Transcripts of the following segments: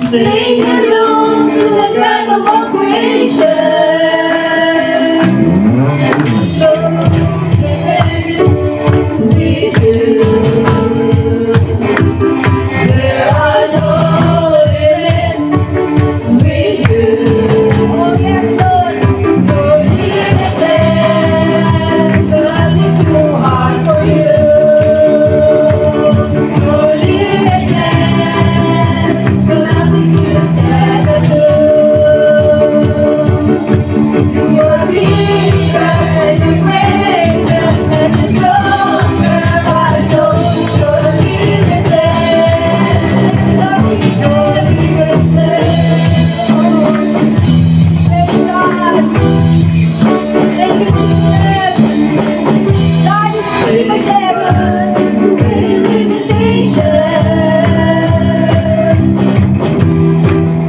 Sing along to the God of all creation. So let be true. There are no limits with you. Oh yes, Lord, no limitless. Nothing too hard for you. No limitless. Nothing you cannot do. You're bigger, you're greater, and you're stronger. I know you're limitless. Nothing you're limitless. Oh, thank God. Thank you, Jesus. God is limitless.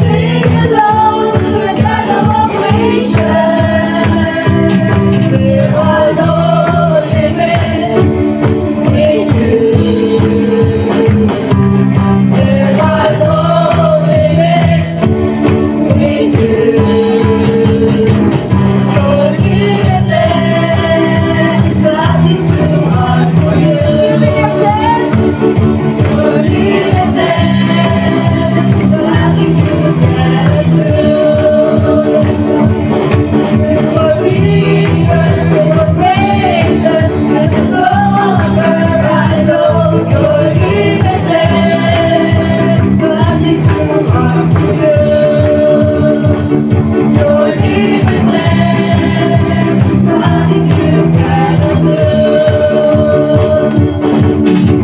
Sing along to the God of all creation. There are no limits with you. There are no limits with you. No limitless, nothing too hard for you. You're limitless, nothing you cannot do. You're bigger, you're greater, and you're stronger. I know you're limitless, nothing too hard for you. You're limitless, nothing you cannot do.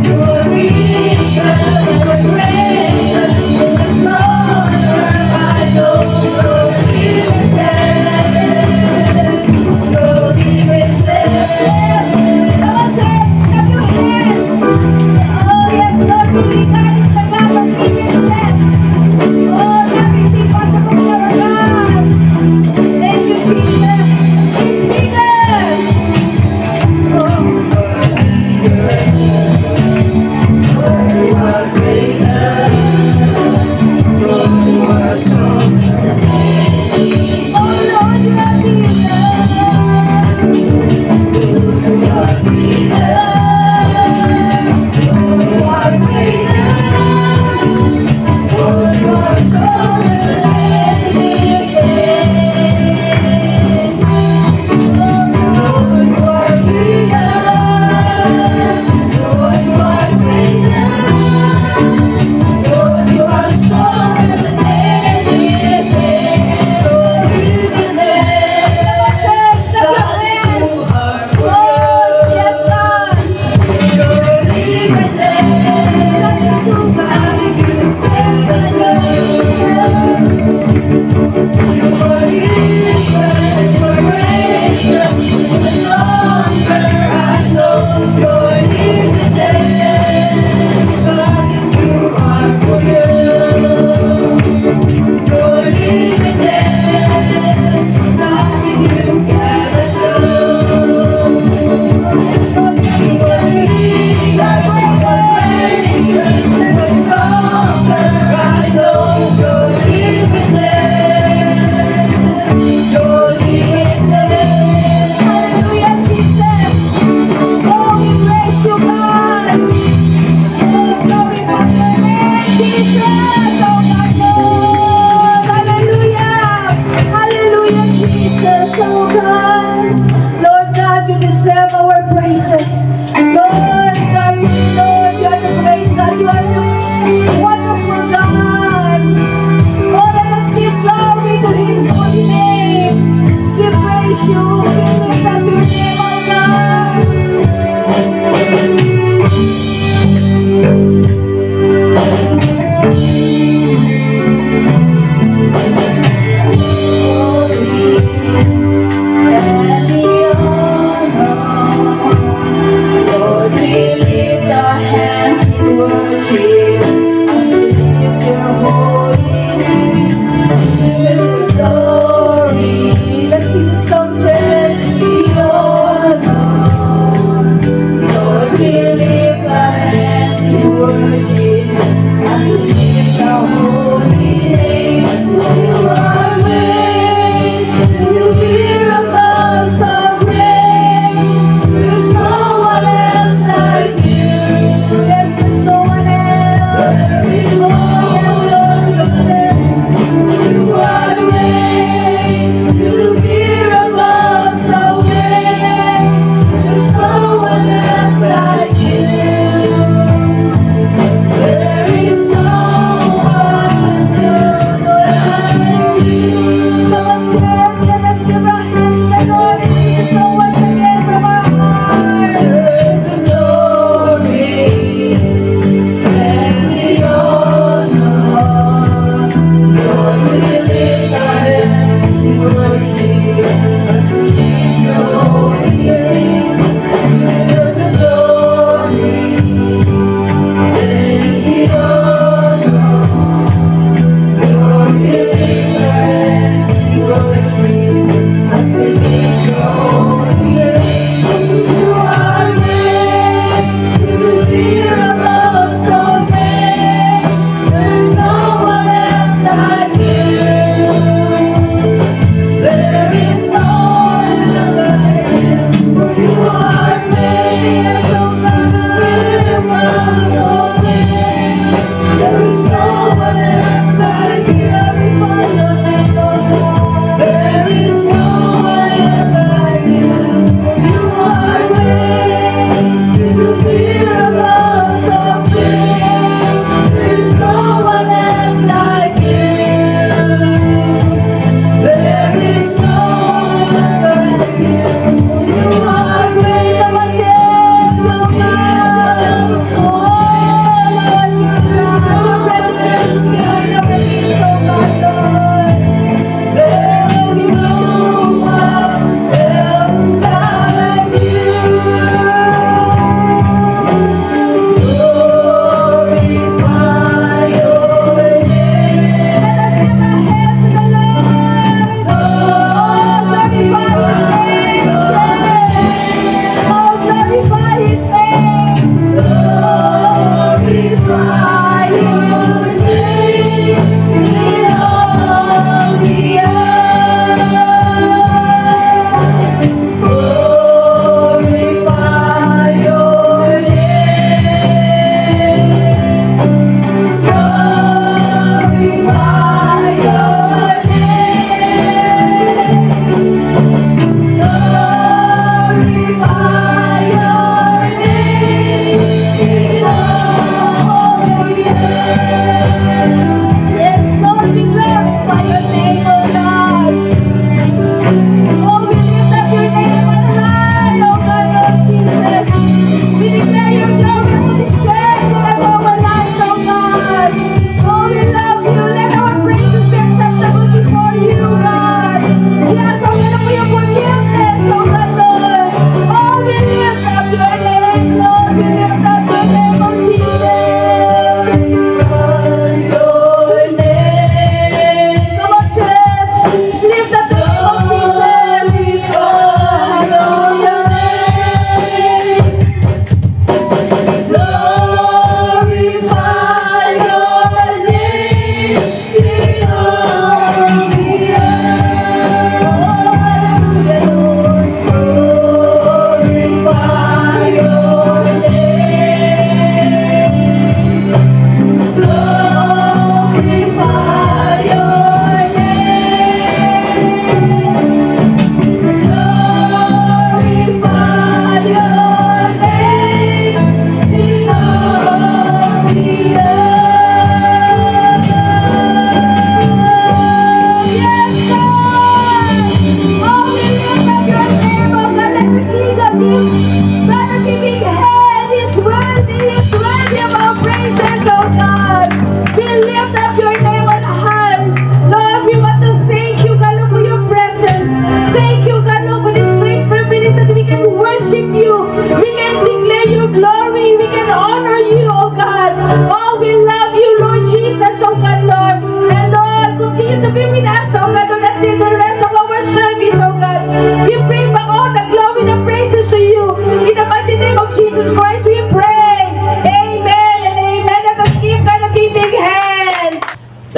You're bigger, you're greater, and you're stronger. I know you're limitless. You're limitless. Come on, church, clap your hands. Oh yes, Lord, truly God is the God of limitless. Oh, nothing's impossible for our God. Thank you, Jesus. He's bigger. Oh, you're you are greater. Lord, you are stronger. Oh Lord, you are bigger. You are bigger. Lord, you are greater. Lord, you are stronger. Lord, you are bigger.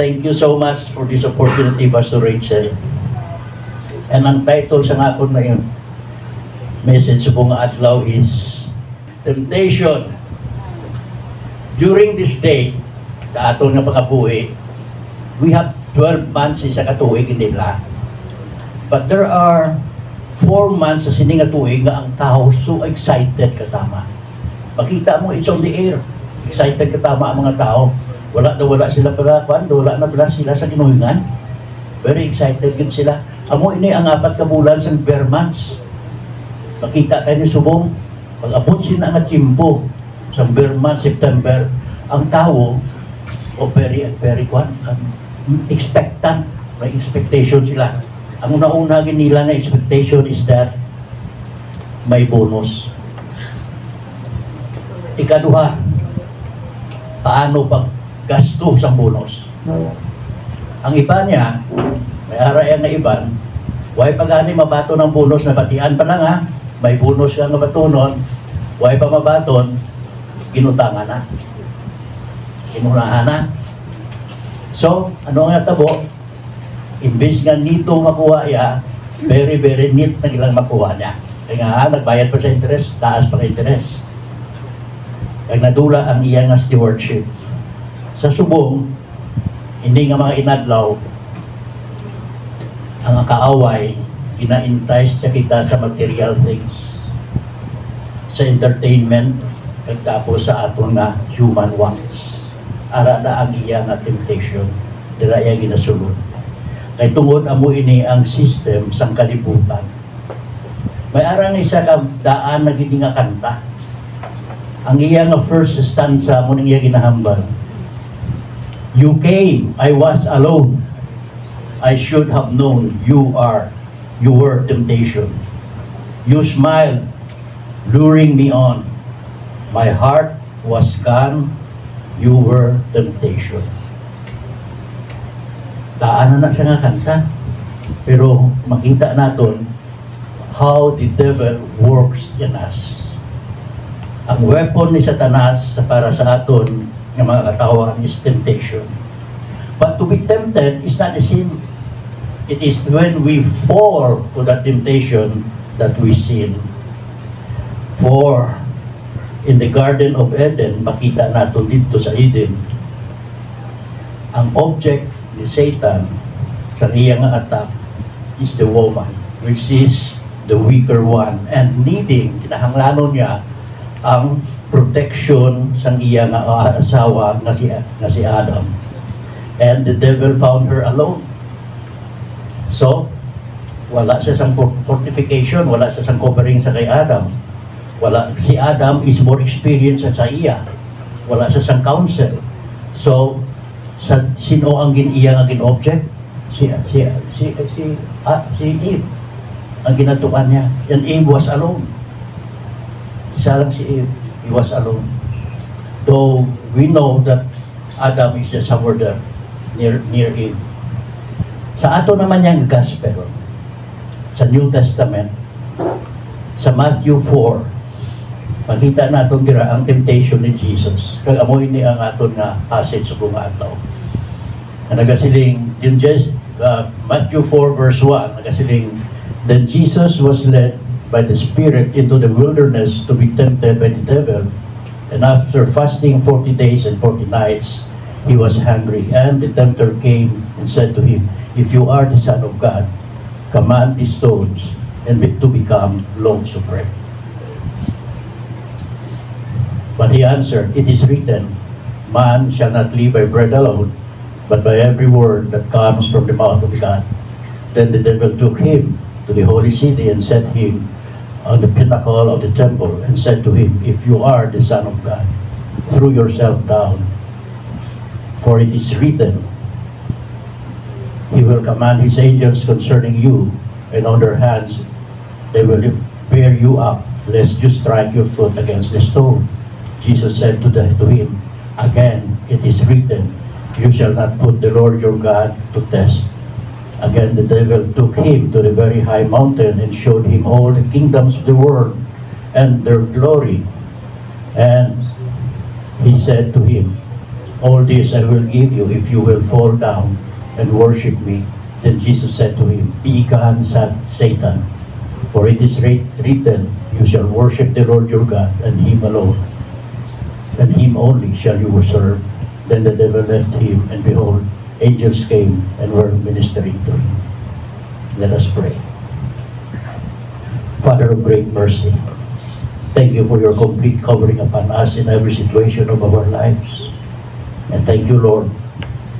thank you so much for this opportunity, Pastor Rachel. And ang title sa akon na yun, message ko nga adlaw is Temptation. During this day, sa aton nga pagkabuhi, we have 12 months sa katuig nila. But there are 4 months sa sining katuig nga ang tao so excited katama. Makita mo, it's on the air. Excited katama ang mga tao. Wala sila pala, wala na pala sila sa kinuhingan. Very excited din sila. Amo ini ang 4 ka bulan sa bare months. Makita tayo ni Subong, pag-abot sila nga tiyempo sa bare months, September, ang tao, very expectant, may expectation sila. Ang una-una nila na expectation is that may bonus. Ikaduha, paano paggasto sa bonus? Ang iba niya, may arayan na iban, huwag pagani mabato ng bonus na batian pa lang ha, may bonus ka nga batunon, huwag pa mabaton, kinutangan na. Kinunahan na. So, ano nga tabo? Imbes nga nito makuha ya, very neat na ilang makuha niya. Kaya nga, nagbayad pa sa interest, taas pa ka interest. Kaya nadula ang iya nga stewardship. Sa subong, hindi nga mga inadlaw, ang kaaway, kina-entice siya kita sa material things, sa entertainment, kagtapos sa aton nga human wants. Ara na ang iya nga temptation, dira iya ginasulod. Kay tungod amo ini ang system sang kalibutan. May arang isa ka daan na gini nga kanta. Ang iya nga first stanza mo ning iya ginahambal. You came, I was alone. I should have known you were temptation. You smiled, luring me on. My heart was gone, you were temptation. Daan na siya nga kanta. Pero makita natin how the devil works in us. Ang weapon ni Satanas para sa aton ng mga katawan is temptation. But to be tempted is not a sin. It is when we fall to that temptation that we sin. For in the Garden of Eden, makita natin dito sa Eden, ang object ni Satan sa iyang attack is the woman, which is the weaker one, and needing, kinahanglanon niya ang protection sa iyang asawa na si Adam. And the devil found her alone. So, wala siya sang fortification, wala siya sang covering sa kay Adam. Si Adam is more experienced sa iya. Wala siya sang counsel. So, sino ang iya nga gin-object? Si Eve. Ang ginatuan niya. And Eve was alone. Isa lang si Eve. He was alone. Though we know that Adam is just somewhere there, near Eve. Sa ato naman yung gospel, sa New Testament, sa Matthew 4, makita natin dira ang temptation ni Jesus. Kag amoy ni ang aton nga passage sa bunga adlaw. Nagasiling in Matthew 4 verse 1, nagasiling, then Jesus was led by the Spirit into the wilderness to be tempted by the devil. And after fasting 40 days and 40 nights, he was hungry. And the tempter came and said to him, if you are the Son of God, command these stones and to become loaves of bread. But he answered, it is written, man shall not live by bread alone, but by every word that comes from the mouth of God. Then the devil took him to the holy city and set him on the pinnacle of the temple and said to him, if you are the Son of God, throw yourself down. For it is written, he will command his angels concerning you, and on their hands they will bear you up, lest you strike your foot against the stone. Jesus said to him, again it is written, you shall not put the Lord your God to test. Again the devil took him to the very high mountain and showed him all the kingdoms of the world and their glory. And he said to him, All this I will give you if you will fall down and worship me. Then Jesus said to him, Be gone, Satan, for it is written, You shall worship the Lord your God, and him alone, and him only shall you serve. Then the devil left him, and behold, angels came and were ministering to him. Let us pray. Father of great mercy, thank you for your complete covering upon us in every situation of our lives. And thank you, Lord,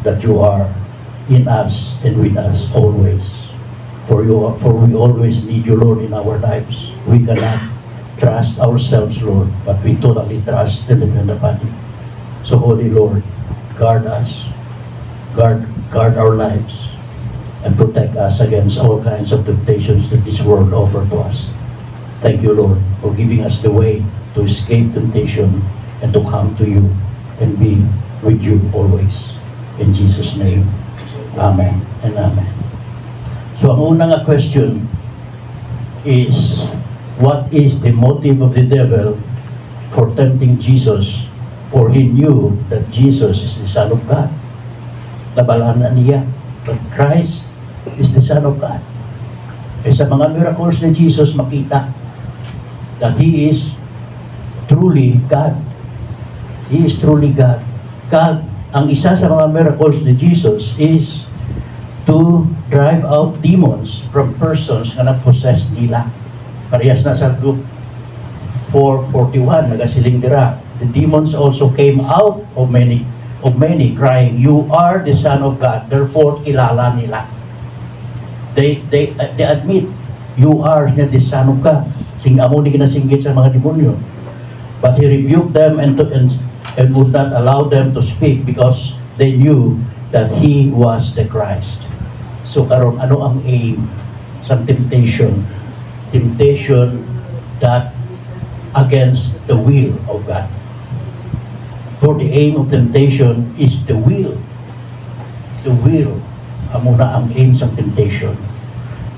that you are in us and with us always. For we always need you, Lord, in our lives. We cannot trust ourselves, Lord, but we totally trust and depend upon you. So, Holy Lord, guard us, guard our lives, and protect us against all kinds of temptations that this world offers to us. Thank you, Lord, for giving us the way to escape temptation and to come to you and be with you always. In Jesus' name, Amen and Amen. So ang unang question is, what is the motive of the devil for tempting Jesus? For he knew that Jesus is the Son of God. Nabalanan niya, but Christ is the Son of God. E sa mga miracles ni Jesus, makita that He is truly God. He is truly God. Ang isa sa mga miracles ni Jesus is to drive out demons from persons na na-possess nila. Parehas na sa Luke 4:41, nagasiling dira. The demons also came out of many, crying, You are the Son of God. Therefore, kilala nila. They admit, You are the Son of God. Amo ni kinasinggit sa mga demonyo. But He rebuked them and would not allow them to speak because they knew that He was the Christ. So karon, ano ang aim sa temptation? Temptation that against the will of God. For the aim of temptation is the will. The will. Amo na ang aim sa temptation.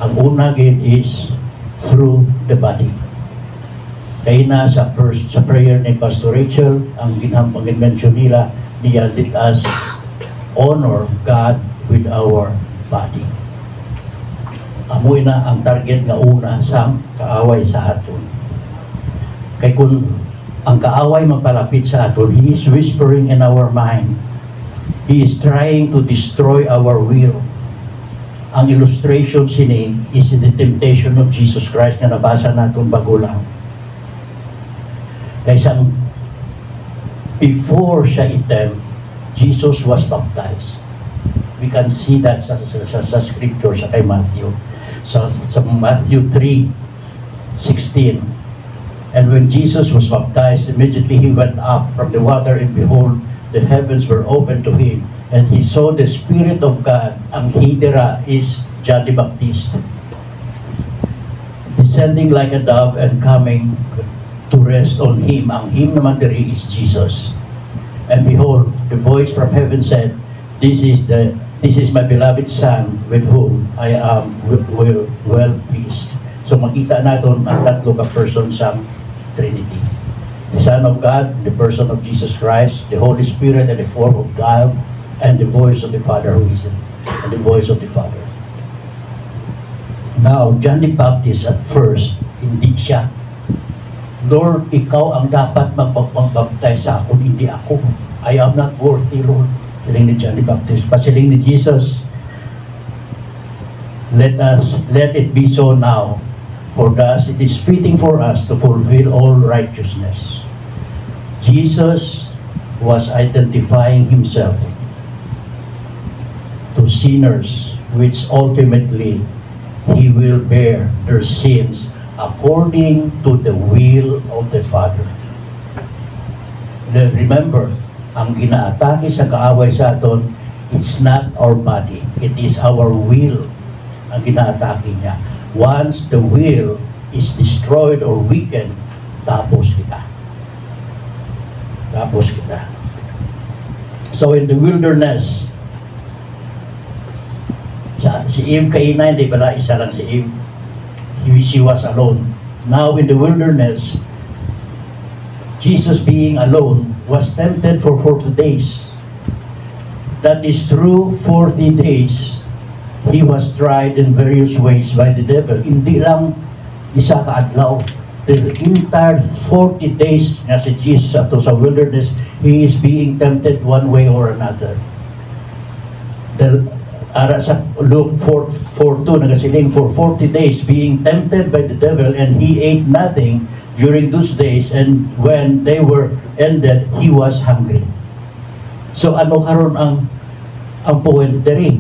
Ang una again is through the body. Kaya na sa prayer ni Pastor Rachel, ang mention nila, let us honor God with our body. Amoy na ang target nga una sa kaaway sa aton. Kaya kung ang kaaway magpalapit sa aton, he is whispering in our mind. He is trying to destroy our will. Ang illustration sini is the temptation of Jesus Christ na nabasa natin bago lang. Kaysa before siya item, Jesus was baptized. We can see that sa scripture sa kay Matthew. Sa Matthew 3:16. And when Jesus was baptized, immediately he went up from the water, and behold, the heavens were opened to him, and he saw the Spirit of God. Ang hidera is John the Baptist, descending like a dove and coming to rest on him. Ang him naman diri is Jesus. And behold, the voice from heaven said, This is my beloved Son, with whom I am well pleased. So makita natin ang tatlo ka person sa Trinity. The Son of God, the person of Jesus Christ, the Holy Spirit in the form of God, and the voice of the Father who is and the voice of the Father. Now, John the Baptist at first, hindi siya, Lord, ikaw ang dapat magbaptize sa akin, hindi ako. I am not worthy, Lord. Siling ni John the Baptist. Pasiling ni Jesus, let it be so now. For thus it is fitting for us to fulfill all righteousness. Jesus was identifying himself to sinners, which ultimately he will bear their sins according to the will of the Father. Remember, ang ginaatake sa kaaway sa aton, it's not our body, it is our will ang ginaatake niya. Once the will is destroyed or weakened, tapos kita. Tapos kita. So in the wilderness, si Eve kaina, hindi pala isa lang si Eve. She was alone. Now in the wilderness, Jesus being alone was tempted for 40 days. That is through 40 days, he was tried in various ways by the devil. Hindi lang isa ka adlaw. The entire 40 days nga si Jesus ato sa wilderness, he is being tempted one way or another. Ara sa Luke 4:2 nagasiling, for 40 days being tempted by the devil, and he ate nothing during those days, and when they were ended, he was hungry. So ano karon ang point diri?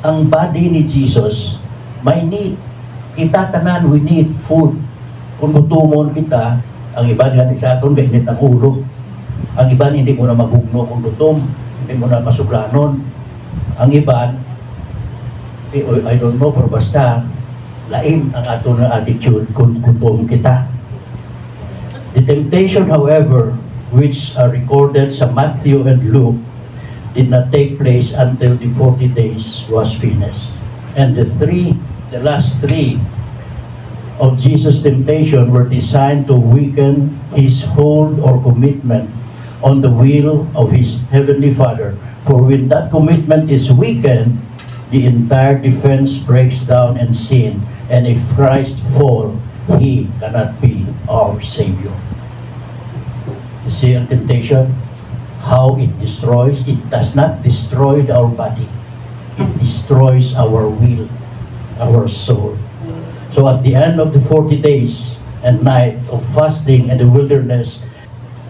Ang body ni Jesus may need. Kita tanan, we need food. Kung gutumon kita, ang iba nga sa aton mainit ang ulo. Ang iba hindi mo na mabugno kung gutom, hindi mo na masuklanon. Ang iba, I don't know, pero basta lain ang aton na attitude kung gutom kita. The temptation, however, which are recorded sa Matthew and Luke, did not take place until the 40 days was finished. And the last three of Jesus' temptation were designed to weaken his hold or commitment on the will of his heavenly Father. For when that commitment is weakened, the entire defense breaks down and sin. And if Christ fall, he cannot be our Savior. You see ang temptation? How it destroys? It does not destroy our body. It destroys our will, our soul. So at the end of the 40 days and night of fasting in the wilderness,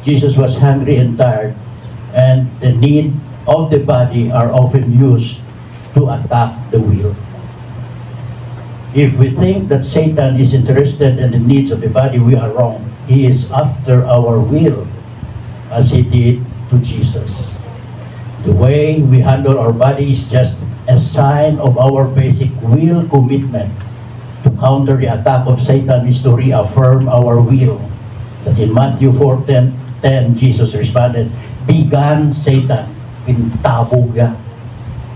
Jesus was hungry and tired, and the need of the body are often used to attack the will. If we think that Satan is interested in the needs of the body, we are wrong. He is after our will, as he did to Jesus. The way we handle our body is just a sign of our basic will commitment. To counter the attack of Satan is to reaffirm our will. That in Matthew 4:10, Jesus responded, "Began Satan," intabog ya,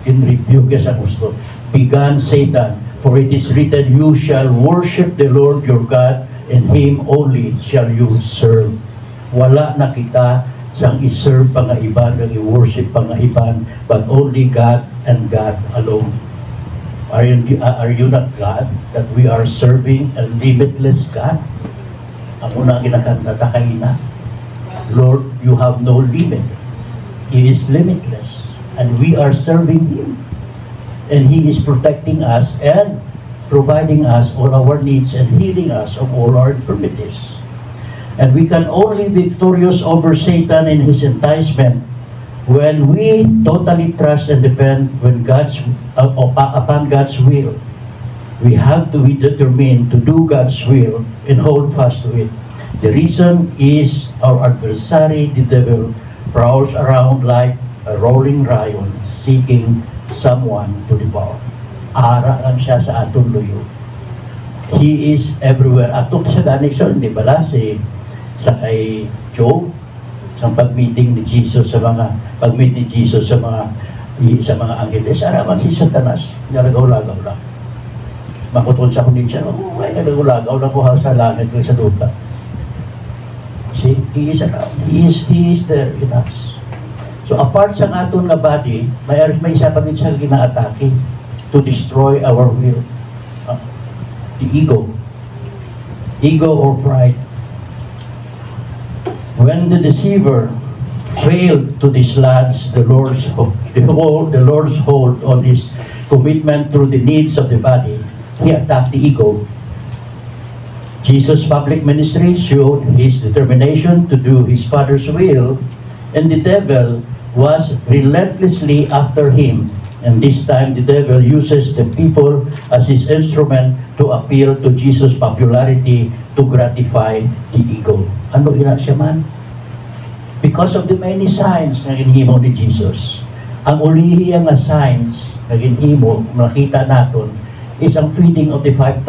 in-rebuke sa gusto. "Began Satan, for it is written, you shall worship the Lord your God, and Him only shall you serve." Wala na kita sang iserve pangaiban, kang i-worship pangaiban, but only God and God alone. Are you not God? That we are serving a limitless God? Ang una ginakanta ta kanina, Lord, you have no limit. He is limitless, and we are serving Him. And He is protecting us and providing us all our needs and healing us of all our infirmities. And we can only be victorious over Satan and his enticement when we totally trust and depend upon God's will. We have to be determined to do God's will and hold fast to it. The reason is our adversary, the devil, prowls around like a rolling lion seeking someone to devour. Ara lang siya sa atong luyo. He is everywhere. Atok siya gani so hindi bala sa kay Job, sa pag-meeting ni Jesus sa mga angeles, araman si Satanas, nalagaw-lagaw lang. Makutol sa kunin siya, ay nalagaw-lagaw lang ko sa langit sa lupa. See, He is around. He is there in us. So apart sa aton nga body, may isa pa din siya gina-atake to destroy our will. The ego or pride. When the deceiver failed to dislodge the Lord's hold on his commitment through the needs of the body, he attacked the ego. Jesus' public ministry showed his determination to do his Father's will, and the devil was relentlessly after him. And this time, the devil uses the people as his instrument to appeal to Jesus' popularity to gratify the ego. Ano ina siya man? Because of the many signs na ginhimo ni Jesus. Ang ulihiya nga signs na ginhimo, nakita natin, is ang feeding of the 5,000.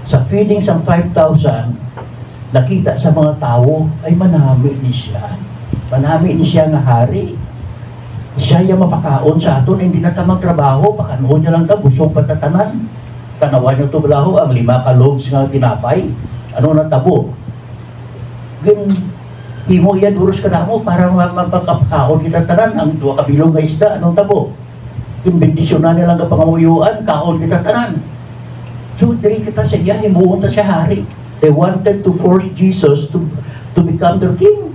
Sa feeding sa 5,000, nakita sa mga tao, ay manami ni siya. Manami ni siya nga hari. Siya yung mapakaon sa aton, hindi na tamang trabaho, pakanoon niya lang ka, busog patatanan. Tanawan niyo ito balaho, ang 5 ka loaves nga tinapay. Ano na tabo? Himo iya duros ka na mo para mapagkakaon kita tanan ang duwa ka bilog nga isda anong tabo. Imbendisyon na nilang kapangamuyuan, kaon kita tanan. So, diri kita sa iya, himuon ta siya hari. They wanted to force Jesus to become their king.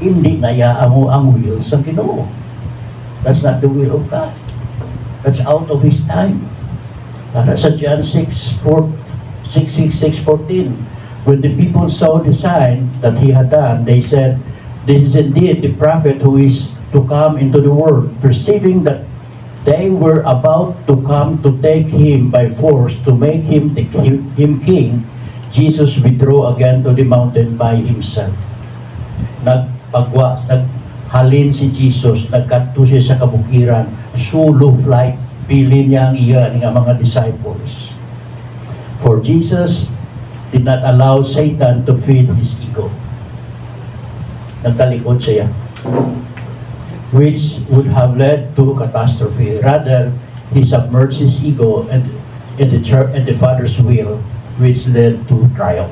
Hindi ngayaan mo ang will sa Ginoo. That's not the will of God. That's out of His time. Para sa John 6:14, when the people saw the sign that He had done, they said, "This is indeed the prophet who is to come into the world." Perceiving that they were about to come to take Him by force to make Him king, Jesus withdrew again to the mountain by Himself. Naghalin si Jesus, nagkadto siya sa kabukiran, solo flight, pili niya ang iya ng mga disciples. For Jesus did not allow Satan to feed his ego. Nagtalikod siya, which would have led to catastrophe. Rather, he submerged his ego and the Father's will, which led to triumph.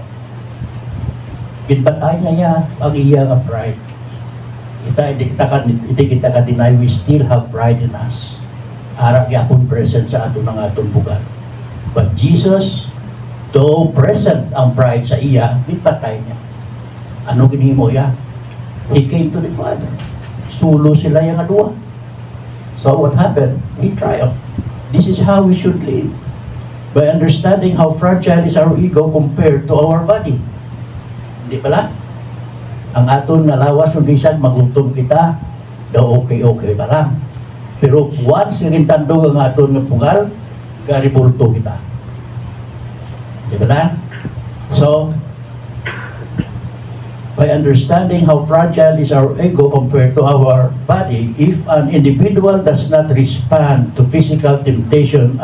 Kinbatay niya ang iya nga pride. Hindi kita ka-deny, we still have pride in us. Ara yapon present sa ato ng atong bugal. But Jesus, though present ang pride sa iya, pinpatay niya. Ano ginhimo niya? He came to the Father. Sulo sila yung adwa. So what happened? He triumphed. This is how we should live. By understanding how fragile is our ego compared to our body. Hindi pala? Ang aton nga lawas yung isang magutom kita, daw okay pa lang. Pero once irintandog ang aton nga pugal, garibulto kita. Di ba na? So, by understanding how fragile is our ego compared to our body, if an individual does not respond to physical temptation,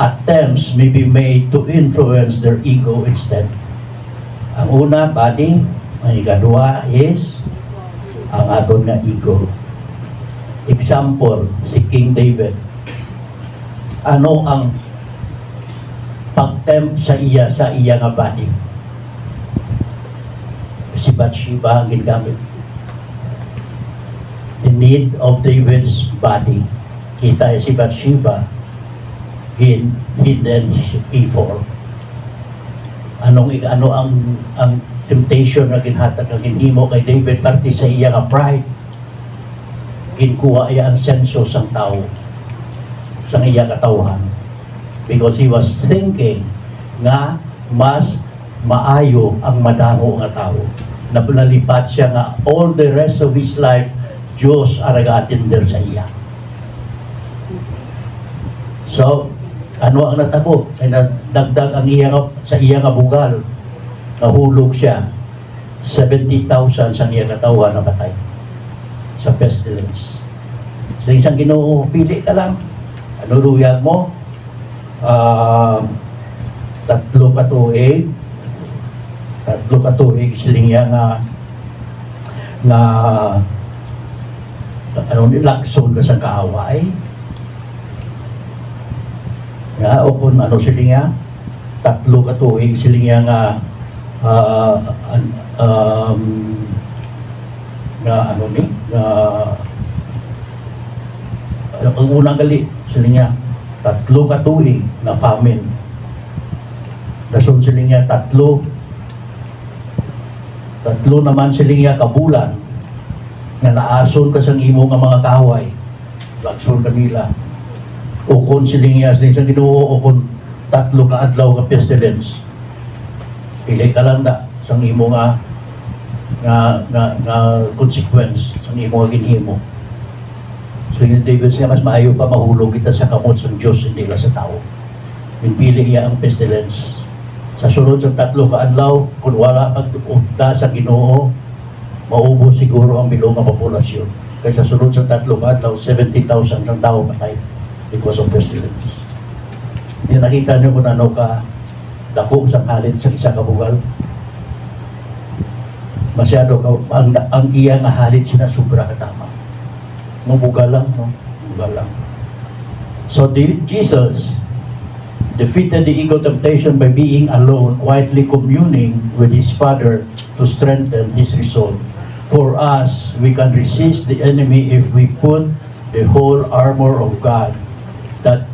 attempts may be made to influence their ego instead. Ang una, body. Ang ikadua is ang aton nga ego. Example, si King David. Ano ang pag-tempt sa iya nga body? Si Bathsheba ang gingamit. The need of David's body. Kita si Bathsheba hidden evil. Ano ang temptation na ginhatag ang ginhimo kay David parte sa iya nga pride. Ginkuha iya ang senso sang tao sa iya katawhan. Because he was thinking nga mas maayo ang madamo nga tao. Nalipat siya nga all the rest of his life, Diyos ang nag-attender sa iya. So, ano ang natabo? Ay nagdagdag ang sa iya nga bugal. Nahulog siya. 70,000 sa iya katawan na patay sa pestilence. So, isang Ginoo, pili ka lang. Ano luyag mo? 3 katuig siling yan nilakson ka sa kaaway o kung ano siling yan 3 katuig siling yan ang unang gali siling yan 3 katuig na famine. Dason siling niya 3 naman siling niya kabulan na naason ka sang imo nga mga kahoy. Lagson kanila. O kung siling niya siling sa Ginoo o kung 3 ka adlaw ka pestilence. Pili ka lang na sang imo nga consequence sang imo nga ginhimo. So yung David siya, mas maayo pa mahulog kita sa kamot sa Diyos, hindi lang sa tao. Pinpili iya ang pestilence. Sa sunod sa 3 ka adlaw, kung wala pagpunta sa Ginoo, maubos siguro ang bilong ng populasyon. Kaya sa sunod sa 3 ka adlaw, 70,000 ng tao patay because of pestilence. Yung nakita niyo kung ano ka, dako sa halit sa isa kabugal. Masyado ka, ang iya nga halit sinasubra katama. Bugal lang, no? Bugal lang. So, Jesus, defeated the ego temptation by being alone, quietly communing with his Father to strengthen his resolve. For us, we can resist the enemy if we put the whole armor of God, that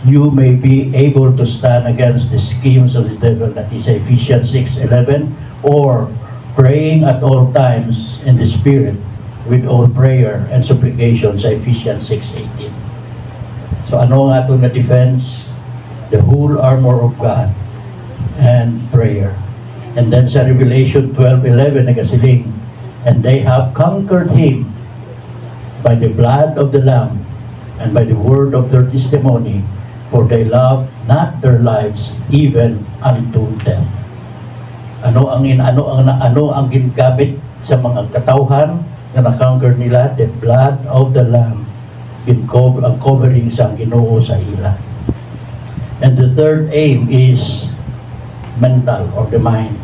you may be able to stand against the schemes of the devil. That is Ephesians 6:11, or praying at all times in the Spirit with all prayer and supplication sa Ephesians 6:18. So ano ang atong na defense? The whole armor of God and prayer. And then sa Revelation 12:11 nagasiling, and they have conquered him by the blood of the Lamb and by the word of their testimony, for they love not their lives even unto death. Ano ang gingamit sa mga katawhan na na-conquer nila? The blood of the Lamb, ang covering sa Ginoo sa ila. And the third aim is mental, or the mind.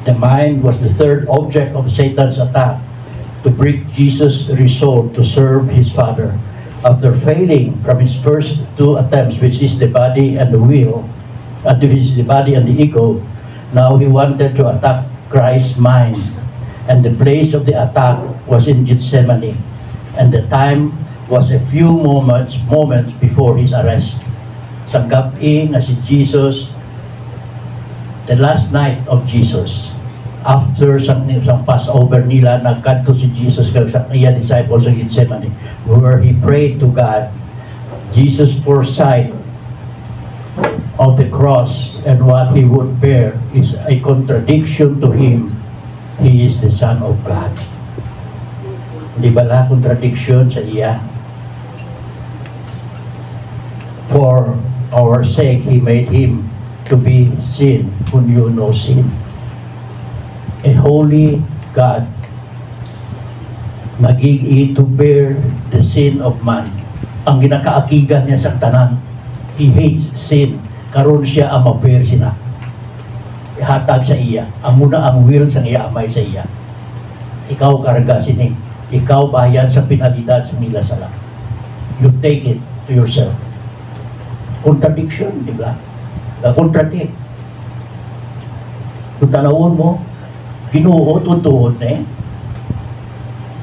The mind was the third object of Satan's attack to break Jesus' resolve to serve his Father. After failing from his first two attempts, which is the body and the will, the body and the ego, now he wanted to attack Christ's mind. And the place of the attack was in Gethsemane. And the time was a few moments before his arrest. Sa gabi nga si Jesus, the last night of Jesus, after sang Passover nila, nagkanto si Jesus kag sa iya disciples sa Gethsemane, where he prayed to God. Jesus' foresight of the cross and what he would bear is a contradiction to him. He is the Son of God. Di ba la contradiction sa iya? For our sake, he made him to be sin who knew no sin. A holy God, naging to bear the sin of man. Ang ginakaakigan niya sa tanan, he hates sin. Karon siya ang ma-bear sina. Ihatag sa iya. Ang muna ang will sa iya amay sa iya. Ikaw karga sini. Ikaw bayad sa penalidad sa nila sala. You take it to yourself. Contradiction, di ba? Contradict. Kung tanawon mo, Ginoo, tutuod na eh.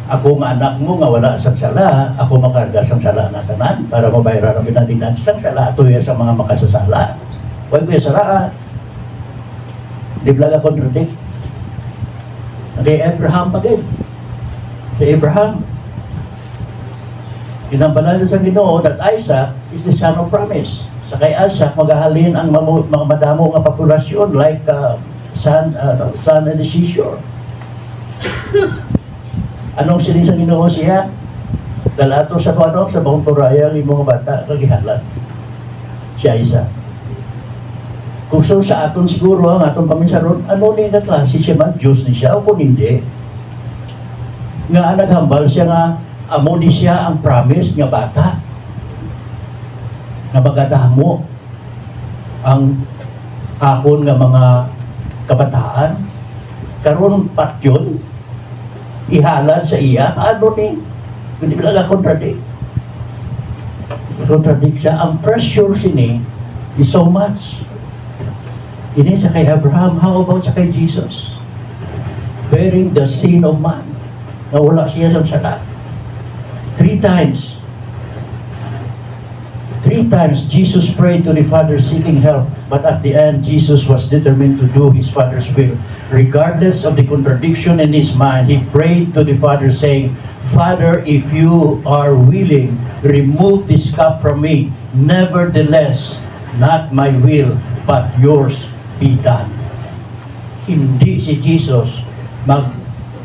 Ako nga anak mo nga wala sang sala, ako makarga sang sala na tanan para mabayaran ang pinalidan sang sala tuya sa mga makasasala. Huwag kuya saraan. Di blaga contradict. Kay Abraham pa din. Si Abraham, kinambalan sa Ginoo that Isaac is the son of promise. Sa kay Isaac, magahalin ang mga madamo nga populasyon like sun and the seashore. Anong sining sa Ginoo siya? Dalato sa sa Mount Moriah, yung mga bata, kagihalan. Siya isa. Kung so sa aton siguro, ang aton paminsaron, ano ni kaklase siya man? Diyos ni siya o kung hindi? Nga naghambal siya nga, amo ni siya ang promise nga bata. Na magadamo ang akon nga mga kabataan, karon patyon, ihalad sa iya, ano ni? Hindi ba lang contradict? Contradict siya. Ang pressure sini is so much. Ini sa kay Abraham, how about sa kay Jesus? Bearing the sin of man. Nawala siya sa sala. 3 times Jesus prayed to the Father seeking help, but at the end Jesus was determined to do his Father's will. Regardless of the contradiction in his mind, he prayed to the Father saying, Father, if you are willing, remove this cup from me. Nevertheless, not my will, but yours be done. Hindi si Jesus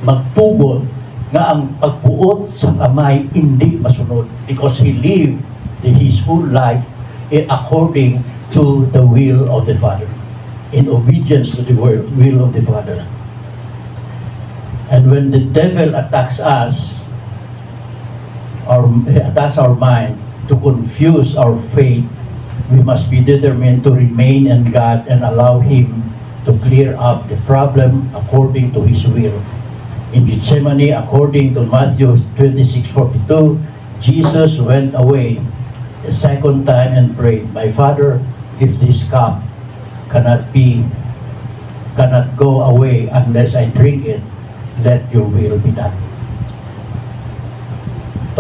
magtugon nga ang pagbuot sa amay hindi masunod, because he lived his whole life according to the will of the Father, in obedience to the will of the Father. And when the devil attacks us, or attacks our mind to confuse our faith, we must be determined to remain in God and allow him to clear up the problem according to his will. In Gethsemane, according to Matthew 26:42, Jesus went away a second time and prayed, "My Father, if this cup cannot go away unless I drink it, let your will be done."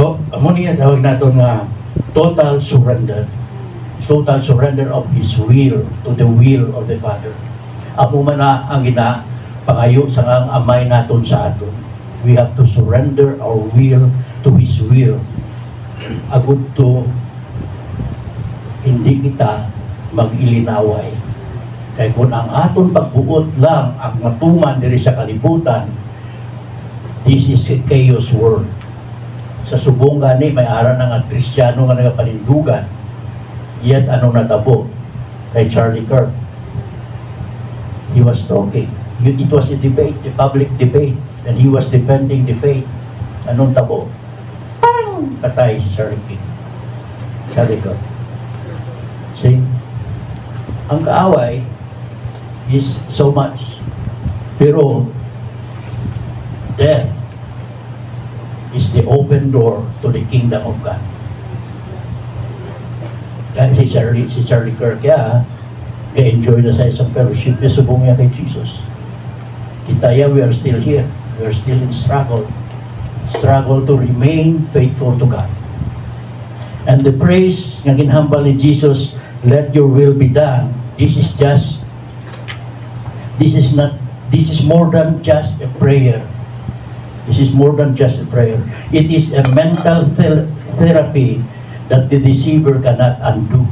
To, amo niya tawag nato nga total surrender. Total surrender of His will to the will of the Father. Amo man na ang pangayo sa ang amay naton sa aton. We have to surrender our will to His will. Agud to hindi kita mag-ilinaway. Kaya kung ang aton pagbuot lang ang matuman diri sa kalibutan, this is a chaos world. Sa subong gani may ara na nga Kristiyano nga nagapanindugan. Yet anong natabo kay Charlie Kirk? He was talking. It was a debate, a public debate, and he was defending the faith. Anong tabo? Pang! Patay si Charlie Kirk. See? Ang kaaway is so much. Pero death is the open door to the kingdom of God. Kaya si Charlie Kirk enjoy na sa isang fellowship niya subong niya kay Jesus. Kita we are still here. We are still in struggle to remain faithful to God. And the praise nga ginhambal ni Jesus, "Let your will be done," this is more than just a prayer. This is more than just a prayer. It is a mental therapy that the deceiver cannot undo.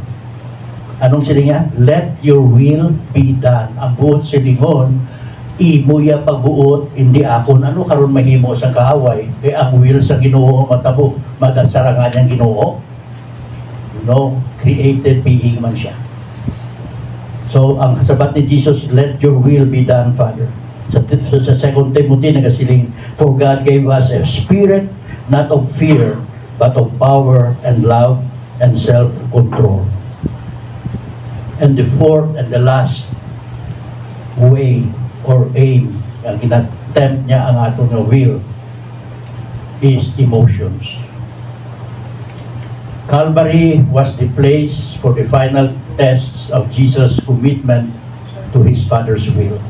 Anong silinga? Let your will be done. Ang buot silingon, imo ya pagbuot, hindi akon ano karon mahimo sa kaaway. Kaya ang will sa Ginoo matabo, magasarangan niyang Ginoo. Created being man siya. So, ang sabat ni Jesus, "Let your will be done, Father." Sa 2 Timothy nagasiling, "For God gave us a spirit not of fear, but of power and love and self-control." And the fourth and the last way or aim, ang ginatempt niya ang atong will, is emotions. Calvary was the place for the final tests of Jesus' commitment to His Father's will.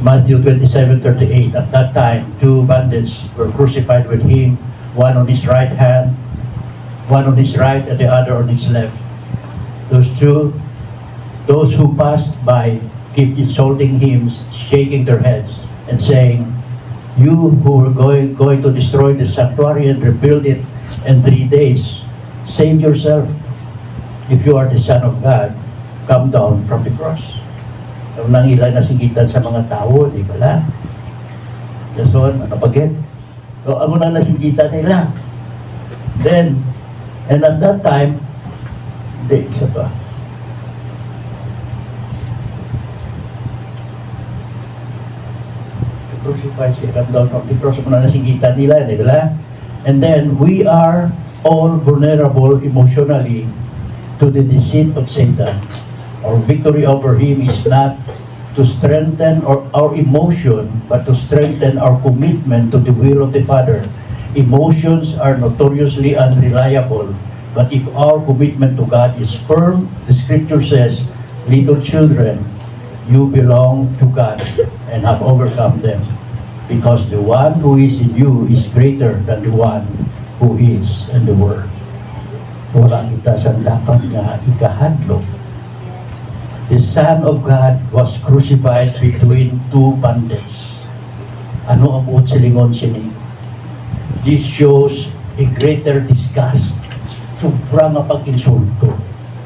Matthew 27:38, "At that time, 2 bandits were crucified with Him, one on His right hand, one on His right and the other on His left. Those who passed by kept insulting Him, shaking their heads and saying, 'You who were going to destroy the sanctuary and rebuild it in 3 days, save yourself. If you are the Son of God, come down from the cross.'" Nang ilan nasigitan sa mga tao, di ba lang? Jason, ano pagit? So, ano na nasigitan nila? Then, and at that time, hindi, isa pa. Crucify siya, come down from the cross, ano na nasigitan nila, di ba lang? And then, we are all vulnerable emotionally to the deceit of Satan. Our victory over him is not to strengthen our emotion, but to strengthen our commitment to the will of the Father. Emotions are notoriously unreliable, but if our commitment to God is firm, the Scripture says, "Little children, you belong to God and have overcome them, because the one who is in you is greater than the one who is in the world." Wala kita sa dapat nga ikahadlok. The Son of God was crucified between 2 bandits. Ano ang buot silingon sini? This shows a greater disgust. Sobra nga pag-insulto.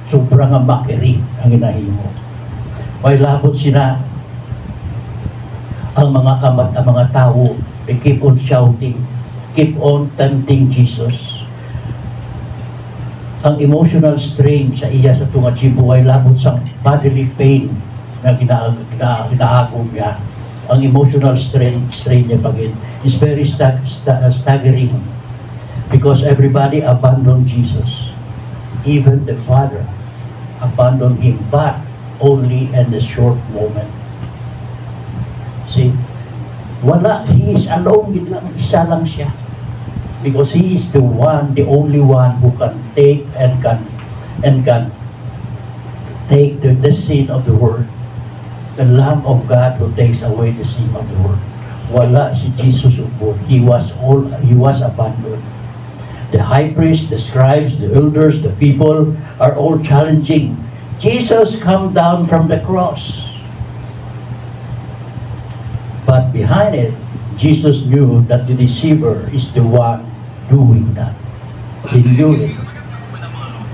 Sobra nga makeri ang inahimo. May labot sila ang mga ang mga tao. They keep on shouting, keep on tempting Jesus. Ang emotional strain sa iya sa tunga chibo ay labot sa bodily pain na ginaagom niya. Ang emotional strain niya pagin is very staggering, because everybody abandoned Jesus. Even the Father abandoned Him, but only in the short moment. See, wala, He is alone, isa lang siya. because He is the one, the only one who can take and can take the sin of the world. The Lamb of God who takes away the sin of the world. Wala si Jesus upon. He was abandoned. The high priest, the scribes, the elders, the people are all challenging. Jesus come down from the cross. But behind it, Jesus knew that the deceiver is the one doing that. He knew it.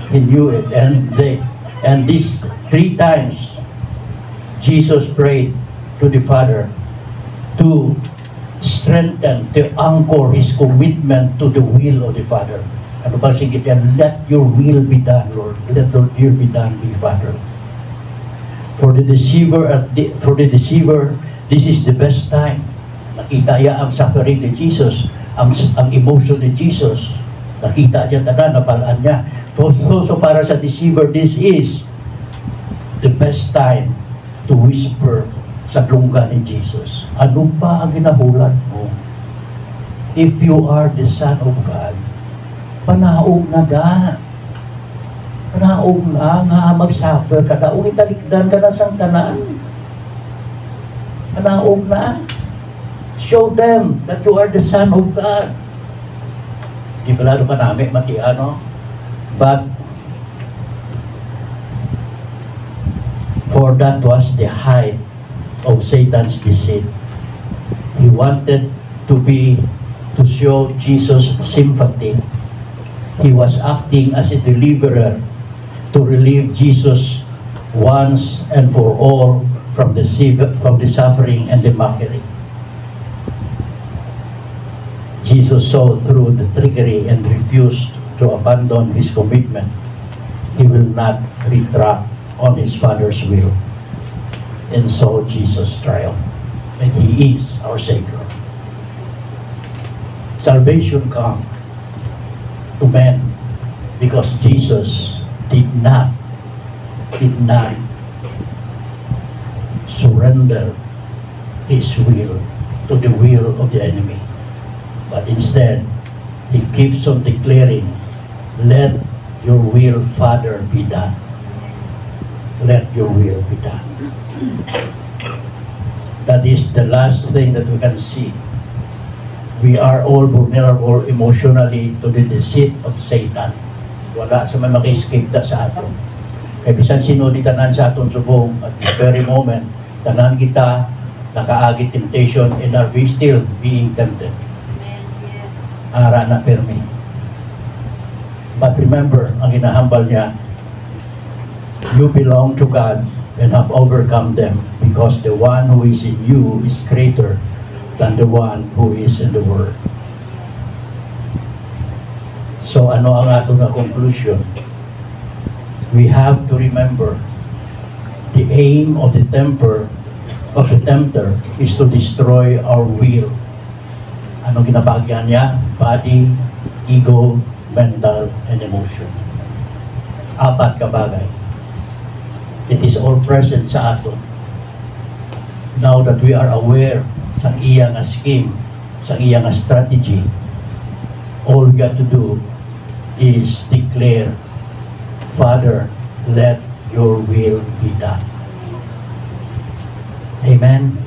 He knew it. And these 3 times, Jesus prayed to the Father to strengthen, to anchor His commitment to the will of the Father. Ano ba sige yan? Let your will be done, Lord. Let your will be done, be Father. For the deceiver, this is the best time. Nakita niya ang suffering ni Jesus, ang emotion ni Jesus. Nakita niya tanan, napalaan niya. So para sa deceiver, this is the best time to whisper sa lungga ni Jesus. Ano pa ang ginahulat mo? If you are the Son of God, panaog na da. Panaog na nga mag-suffer ka da. Uy, talikdan ka na sang tanan. Panaog na. Show them that you are the Son of God. Di ba lalo ka namin, matiano? But for that was the height of Satan's deceit. He wanted to show Jesus sympathy. He was acting as a deliverer to relieve Jesus once and for all from the suffering and the mockery. Jesus saw through the trickery and refused to abandon His commitment. He will not retract on His Father's will. And so Jesus triumphed. And He is our Savior. Salvation comes to men because Jesus did not surrender His will to the will of the enemy. But instead, He keeps on declaring, let your will, Father, be done. Let your will be done. That is the last thing that we can see. We are all vulnerable emotionally to the deceit of Satan. Wala sa may maka-escape da sa aton. Kaya bisan sino di tanan sa aton subong at this very moment, tanan kita nakaagi temptation and are we still being tempted. Ara na permi. But remember, ang hinahambal niya, you belong to God and have overcome them because the one who is in you is greater than the one who is in the world. So ano ang ato na conclusion? We have to remember the aim of the tempter is to destroy our will. Ano ginabagyan niya? Body, ego, mental, and emotion. 4 kabagay. It is all present sa aton. Now that we are aware sa iyang scheme, sa iyang strategy, all we got to do is declare, Father, let your will be done. Amen.